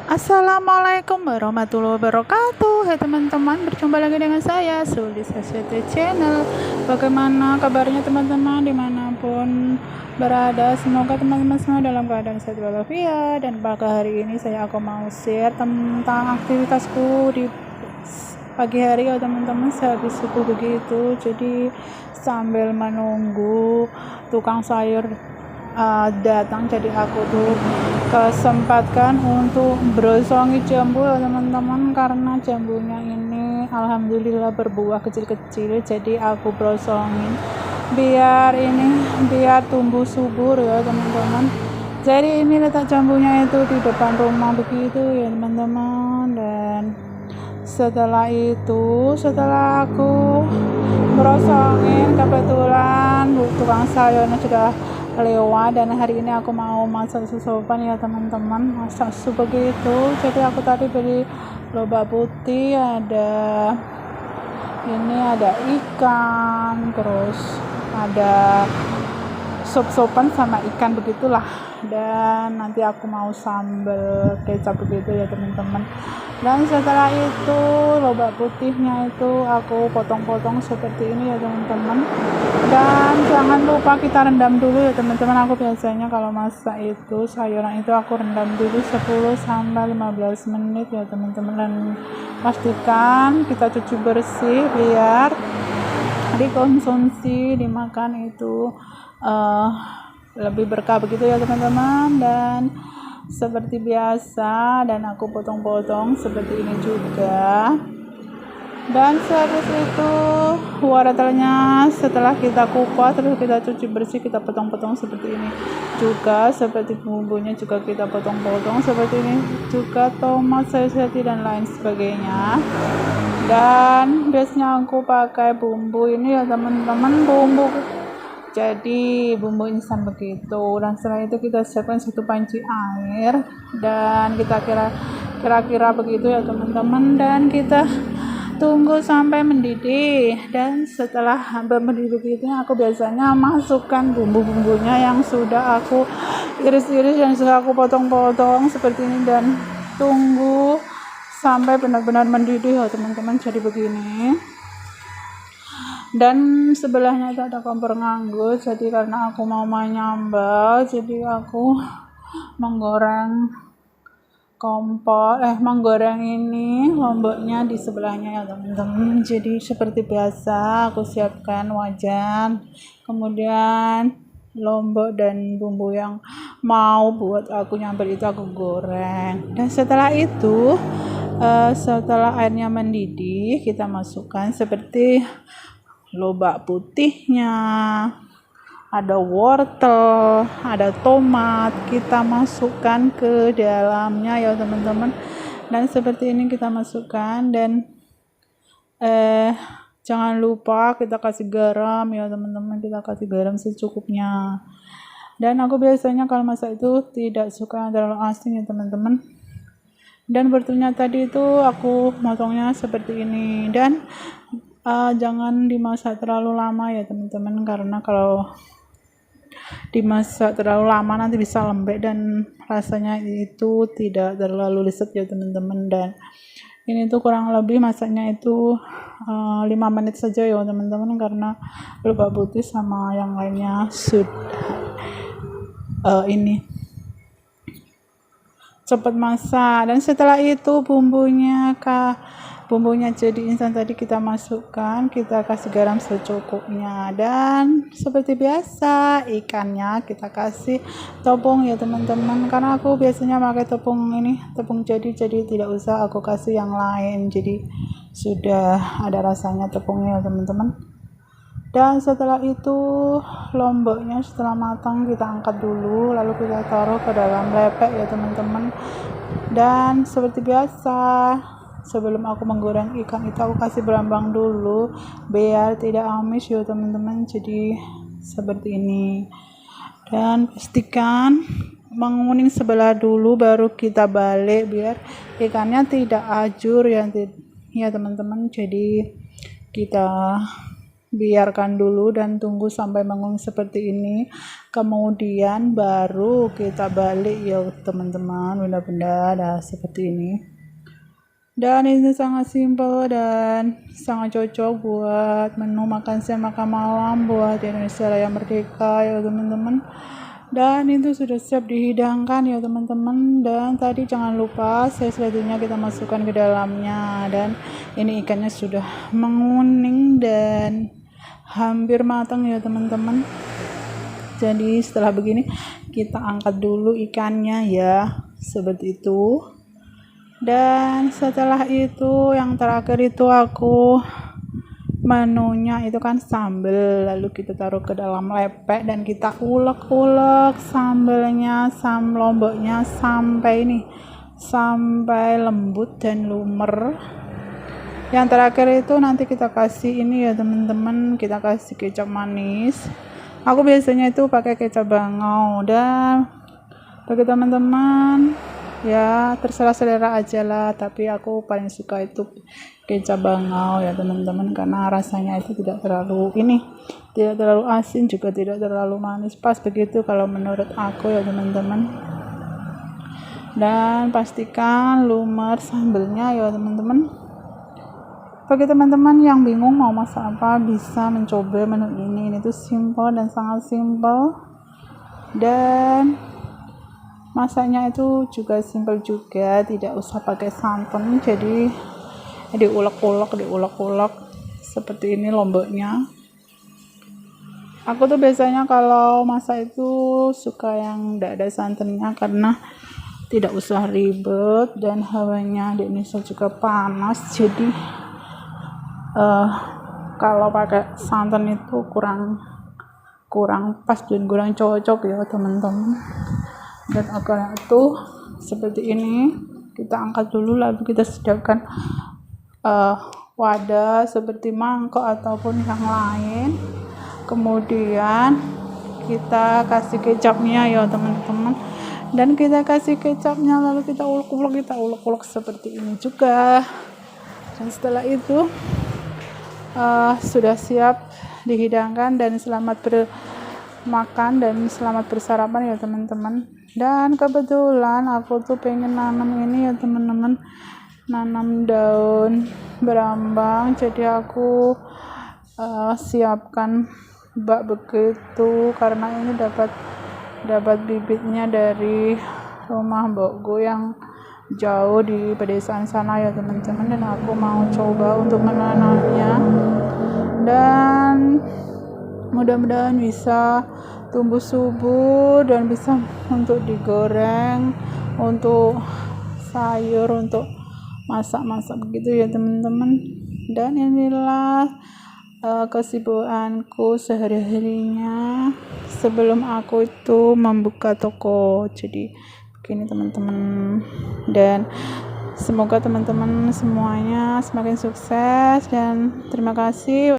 Assalamualaikum warahmatullahi wabarakatuh. Hai teman-teman, berjumpa lagi dengan saya Sulis SCT Channel. Bagaimana kabarnya teman-teman dimanapun berada? Semoga teman-teman semua dalam keadaan sehat walafiat. Dan pada hari ini aku mau share tentang aktivitasku di pagi hari ya teman-teman, sehabis subuh begitu. Jadi sambil menunggu tukang sayur datang, jadi aku tuh kesempatkan untuk browsongi jambu ya teman-teman, karena jambunya ini alhamdulillah berbuah kecil-kecil, jadi aku browsongin biar tumbuh subur ya teman-teman. Jadi ini letak jambunya itu di depan rumah begitu ya teman-teman. Dan setelah aku browsongin, kebetulan tukang sayurnya sudah lewat, dan hari ini aku mau masak susupan ya teman-teman, masak sup begitu. Jadi aku tadi beli lobak putih, ada ikan, terus ada sup-supan sama ikan begitulah. Dan nanti aku mau sambal kecap begitu ya teman-teman. Dan setelah itu lobak putihnya itu aku potong-potong seperti ini ya teman-teman. Dan jangan lupa kita rendam dulu ya teman-teman. Aku biasanya kalau masak itu sayuran itu aku rendam dulu 10-15 menit ya teman-teman. Dan pastikan kita cuci bersih biar dikonsumsi, dimakan itu lebih berkah begitu ya teman-teman. Dan seperti biasa, dan aku potong-potong seperti ini juga. Dan sehabis itu wortelnya setelah kita kupas, terus kita cuci bersih, kita potong-potong seperti ini juga. Seperti bumbunya juga kita potong-potong seperti ini juga, tomat, sayur hati dan lain sebagainya. Dan biasanya aku pakai bumbu ini ya teman-teman, jadi bumbu instan begitu. Dan setelah itu kita siapkan 1 panci air, dan kita kira-kira begitu ya teman-teman. Dan kita tunggu sampai mendidih. Dan setelah hampir mendidih begitu, aku biasanya masukkan bumbu-bumbunya yang sudah aku iris-iris dan sudah aku potong-potong seperti ini, dan tunggu sampai benar-benar mendidih ya teman-teman. Jadi begini. Dan sebelahnya itu ada kompor nganggur, jadi karena aku mau menyambal, jadi aku menggoreng ini lomboknya di sebelahnya ya teman-teman. Jadi seperti biasa aku siapkan wajan, kemudian lombok dan bumbu yang mau buat aku nyambal itu aku goreng. Dan setelah itu setelah airnya mendidih, kita masukkan seperti lobak putihnya, ada wortel, ada tomat, kita masukkan ke dalamnya ya teman-teman. Dan seperti ini kita masukkan, dan jangan lupa kita kasih garam ya teman-teman, kita kasih garam secukupnya. Dan aku biasanya kalau masak itu tidak suka terlalu asin ya teman-teman. Dan wortelnya tadi itu aku motongnya seperti ini. Dan jangan dimasak terlalu lama ya teman-teman, karena kalau dimasak terlalu lama nanti bisa lembek dan rasanya itu tidak terlalu lezat ya teman-teman. Dan ini tuh kurang lebih masaknya itu 5 menit saja ya teman-teman, karena lobak putih sama yang lainnya sudah ini cepat masak. Dan setelah itu bumbunya jadi instan tadi kita masukkan, kita kasih garam secukupnya. Dan seperti biasa ikannya kita kasih tepung ya teman-teman, karena aku biasanya pakai tepung jadi tidak usah aku kasih yang lain, jadi sudah ada rasanya tepungnya ya teman-teman. Dan setelah itu lomboknya setelah matang kita angkat dulu, lalu kita taruh ke dalam lepek ya teman-teman. Dan seperti biasa, sebelum aku menggoreng ikan itu aku kasih berambang dulu biar tidak amis ya teman-teman. Jadi seperti ini. Dan pastikan menguning sebelah dulu baru kita balik biar ikannya tidak ajur ya teman-teman. Jadi kita biarkan dulu dan tunggu sampai mengung seperti ini, kemudian baru kita balik ya teman-teman. Benda-benda dah seperti ini, dan ini sangat simpel dan sangat cocok buat menu makan siang makan malam buat Indonesia Raya Merdeka ya teman-teman. Dan itu sudah siap dihidangkan ya teman-teman. Dan tadi jangan lupa selanjutnya kita masukkan ke dalamnya, dan ini ikannya sudah menguning dan hampir matang ya teman-teman. Jadi setelah begini kita angkat dulu ikannya ya, seperti itu. Dan setelah itu yang terakhir itu aku menunya itu kan sambal, lalu kita taruh ke dalam lepek dan kita ulek-ulek sambalnya, lomboknya sampai lembut dan lumer. Yang terakhir itu nanti kita kasih ini ya teman-teman, kita kasih kecap manis. Aku biasanya itu pakai kecap bangau, dan bagi teman-teman ya terserah selera aja lah, tapi aku paling suka itu kecap bangau ya teman-teman, karena rasanya itu tidak terlalu asin juga tidak terlalu manis, pas begitu kalau menurut aku ya teman-teman. Dan pastikan lumer sambalnya ya teman-teman. Bagi teman-teman yang bingung mau masak apa, bisa mencoba menu ini tuh simple dan sangat simple, dan masaknya itu juga simpel juga, tidak usah pakai santan. Jadi diulek-ulek seperti ini lomboknya. Aku tuh biasanya kalau masak itu suka yang tidak ada santannya, karena tidak usah ribet dan hawanya di Indonesia juga panas. Jadi kalau pakai santan itu kurang pas dan kurang cocok ya teman-teman. Dan agar itu seperti ini kita angkat dulu, lalu kita sediakan wadah seperti mangkok ataupun yang lain, kemudian kita kasih kecapnya ya teman-teman, dan kita kasih kecapnya lalu kita ulek-ulek seperti ini juga. Dan setelah itu sudah siap dihidangkan, dan selamat bermakan dan selamat bersarapan ya teman-teman. Dan kebetulan aku tuh pengen nanam ini ya teman-teman, nanam daun berambang. Jadi aku siapkan bak begitu, karena ini dapat bibitnya dari rumah mbokku yang jauh di pedesaan sana ya teman-teman, dan aku mau coba untuk menanamnya, dan mudah-mudahan bisa tumbuh subur dan bisa untuk digoreng, untuk sayur, untuk masak-masak begitu ya teman-teman. Dan inilah kesibukanku sehari-harinya sebelum aku itu membuka toko. Jadi begini teman-teman, dan semoga teman-teman semuanya semakin sukses, dan terima kasih.